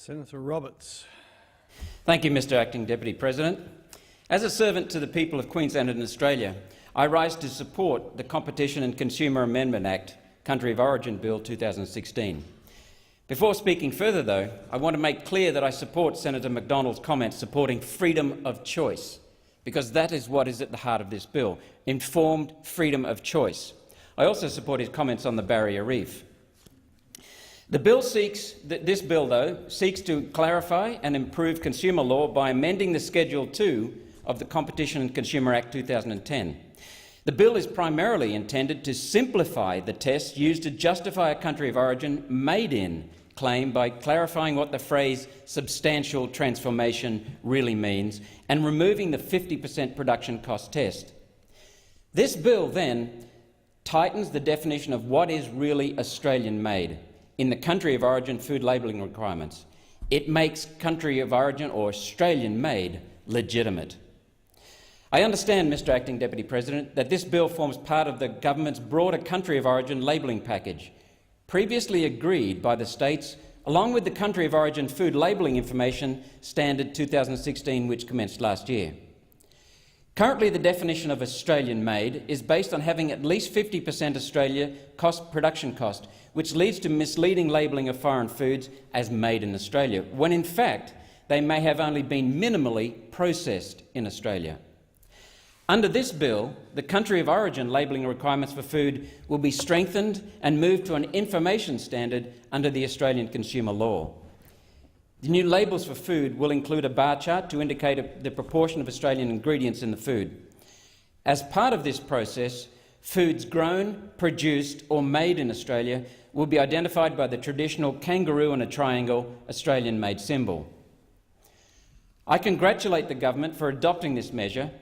Senator Roberts. Thank you, Mr Acting Deputy President. As a servant to the people of Queensland and Australia, I rise to support the Competition and Consumer Amendment Act, Country of Origin Bill 2016. Before speaking further, though, I want to make clear that I support Senator McDonald's comments supporting freedom of choice, because that is what is at the heart of this bill, informed freedom of choice. I also support his comments on the barrier reef. This bill, though, seeks to clarify and improve consumer law by amending the Schedule 2 of the Competition and Consumer Act 2010. The bill is primarily intended to simplify the tests used to justify a country of origin made in claim by clarifying what the phrase substantial transformation really means and removing the 50% production cost test. This bill then tightens the definition of what is really Australian-made in the country of origin food labelling requirements. It makes country of origin or Australian-made legitimate. I understand, Mr Acting Deputy President, that this bill forms part of the government's broader country of origin labelling package, previously agreed by the states, along with the country of origin food labelling information standard 2016, which commenced last year. Currently, the definition of Australian-made is based on having at least 50% Australia production cost, which leads to misleading labelling of foreign foods as made in Australia, when in fact they may have only been minimally processed in Australia. Under this bill, the country of origin labelling requirements for food will be strengthened and moved to an information standard under the Australian consumer law. The new labels for food will include a bar chart to indicate the proportion of Australian ingredients in the food. As part of this process, foods grown, produced or made in Australia will be identified by the traditional kangaroo and a triangle Australian-made symbol. I congratulate the government for adopting this measure,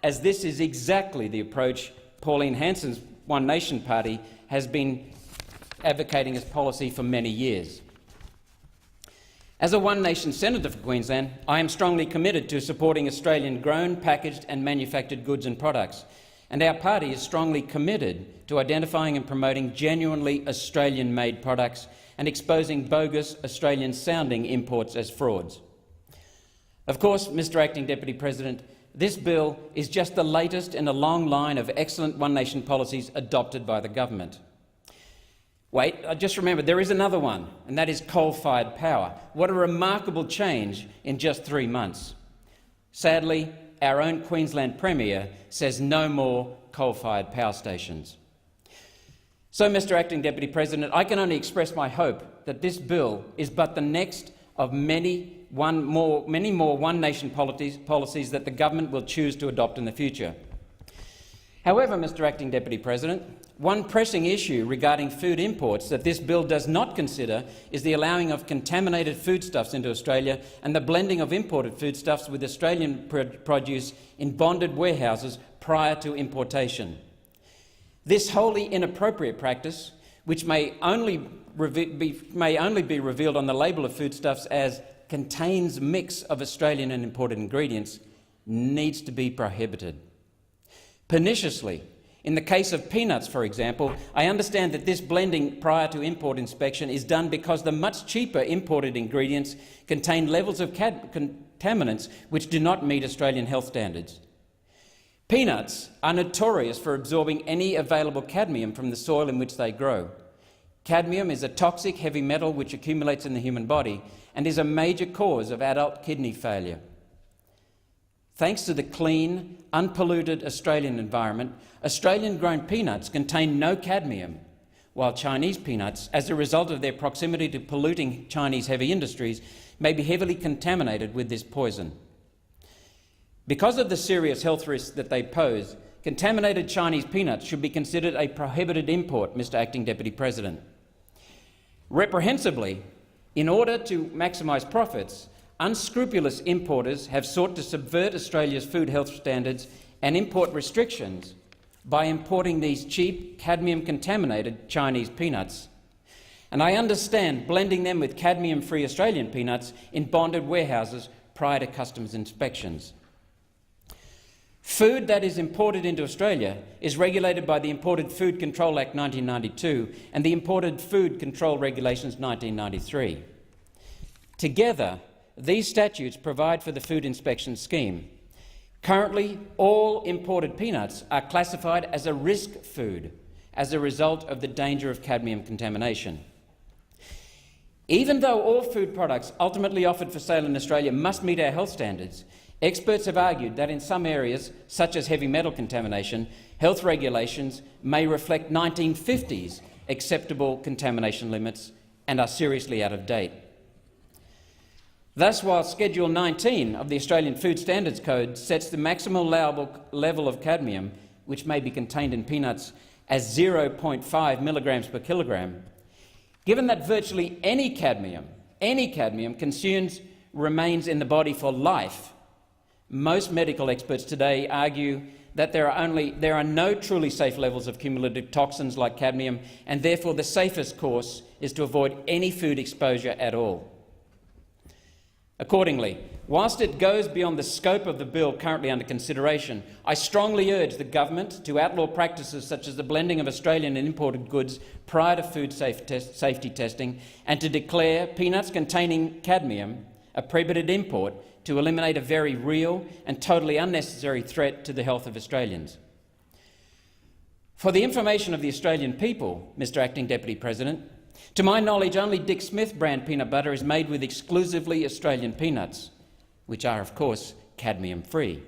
as this is exactly the approach Pauline Hanson's One Nation Party has been advocating as policy for many years. As a One Nation Senator for Queensland, I am strongly committed to supporting Australian-grown, packaged and manufactured goods and products, and our party is strongly committed to identifying and promoting genuinely Australian-made products and exposing bogus Australian-sounding imports as frauds. Of course, Mr Acting Deputy President, this bill is just the latest in a long line of excellent One Nation policies adopted by the government. Wait, just remember, there is another one, and that is coal-fired power. What a remarkable change in just 3 months. Sadly, our own Queensland Premier says no more coal-fired power stations. So, Mr Acting Deputy President, I can only express my hope that this bill is but the next of many more One Nation policies that the government will choose to adopt in the future. However, Mr Acting Deputy President, one pressing issue regarding food imports that this bill does not consider is the allowing of contaminated foodstuffs into Australia and the blending of imported foodstuffs with Australian produce in bonded warehouses prior to importation. This wholly inappropriate practice, which may only be revealed on the label of foodstuffs as contains mix of Australian and imported ingredients, needs to be prohibited. Perniciously, in the case of peanuts, for example, I understand that this blending prior to import inspection is done because the much cheaper imported ingredients contain levels of contaminants which do not meet Australian health standards. Peanuts are notorious for absorbing any available cadmium from the soil in which they grow. Cadmium is a toxic heavy metal which accumulates in the human body and is a major cause of adult kidney failure. Thanks to the clean, unpolluted Australian environment, Australian-grown peanuts contain no cadmium, while Chinese peanuts, as a result of their proximity to polluting Chinese heavy industries, may be heavily contaminated with this poison. Because of the serious health risks that they pose, contaminated Chinese peanuts should be considered a prohibited import, Mr Acting Deputy President. Reprehensibly, in order to maximise profits, unscrupulous importers have sought to subvert Australia's food health standards and import restrictions by importing these cheap, cadmium-contaminated Chinese peanuts. And I understand blending them with cadmium-free Australian peanuts in bonded warehouses prior to customs inspections. Food that is imported into Australia is regulated by the Imported Food Control Act 1992 and the Imported Food Control Regulations 1993. Together, these statutes provide for the food inspection scheme. Currently, all imported peanuts are classified as a risk food as a result of the danger of cadmium contamination. Even though all food products ultimately offered for sale in Australia must meet our health standards, experts have argued that in some areas, such as heavy metal contamination, health regulations may reflect 1950s acceptable contamination limits and are seriously out of date. Thus, while Schedule 19 of the Australian Food Standards Code sets the maximum allowable level of cadmium, which may be contained in peanuts, as 0.5 milligrams per kilogram, given that virtually any cadmium consumed remains in the body for life, most medical experts today argue that there are no truly safe levels of cumulative toxins like cadmium, and therefore the safest course is to avoid any food exposure at all. Accordingly, whilst it goes beyond the scope of the bill currently under consideration, I strongly urge the government to outlaw practices such as the blending of Australian and imported goods prior to food safety testing, and to declare peanuts containing cadmium a prohibited import to eliminate a very real and totally unnecessary threat to the health of Australians. For the information of the Australian people, Mr Acting Deputy President, to my knowledge, only Dick Smith brand peanut butter is made with exclusively Australian peanuts, which are, of course, cadmium-free.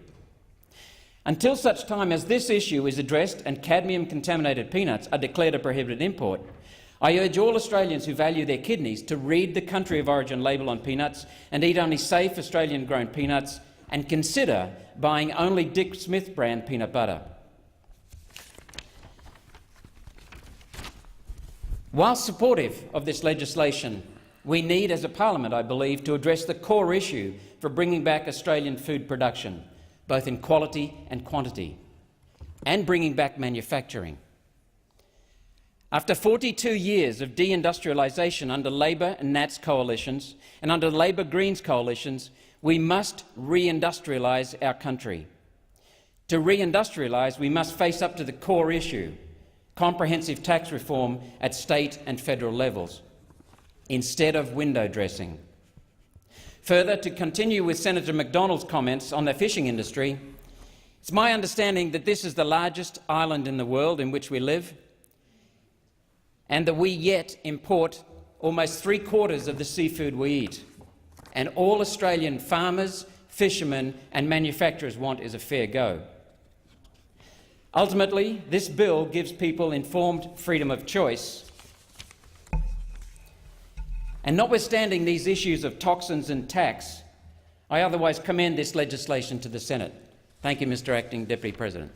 Until such time as this issue is addressed and cadmium-contaminated peanuts are declared a prohibited import, I urge all Australians who value their kidneys to read the country of origin label on peanuts and eat only safe Australian-grown peanuts, and consider buying only Dick Smith brand peanut butter. While supportive of this legislation, we need, as a parliament, I believe, to address the core issue for bringing back Australian food production, both in quality and quantity, and bringing back manufacturing. After 42 years of deindustrialisation under Labor and Nats coalitions and under Labor Greens coalitions, we must reindustrialise our country. To reindustrialise, we must face up to the core issue: comprehensive tax reform at state and federal levels, instead of window dressing. Further, to continue with Senator McDonald's comments on the fishing industry, it's my understanding that this is the largest island in the world in which we live, and that we yet import almost 3/4 of the seafood we eat, and all Australian farmers, fishermen and manufacturers want is a fair go. Ultimately, this bill gives people informed freedom of choice. And notwithstanding these issues of toxins and tax, I otherwise commend this legislation to the Senate. Thank you, Mr Acting Deputy President.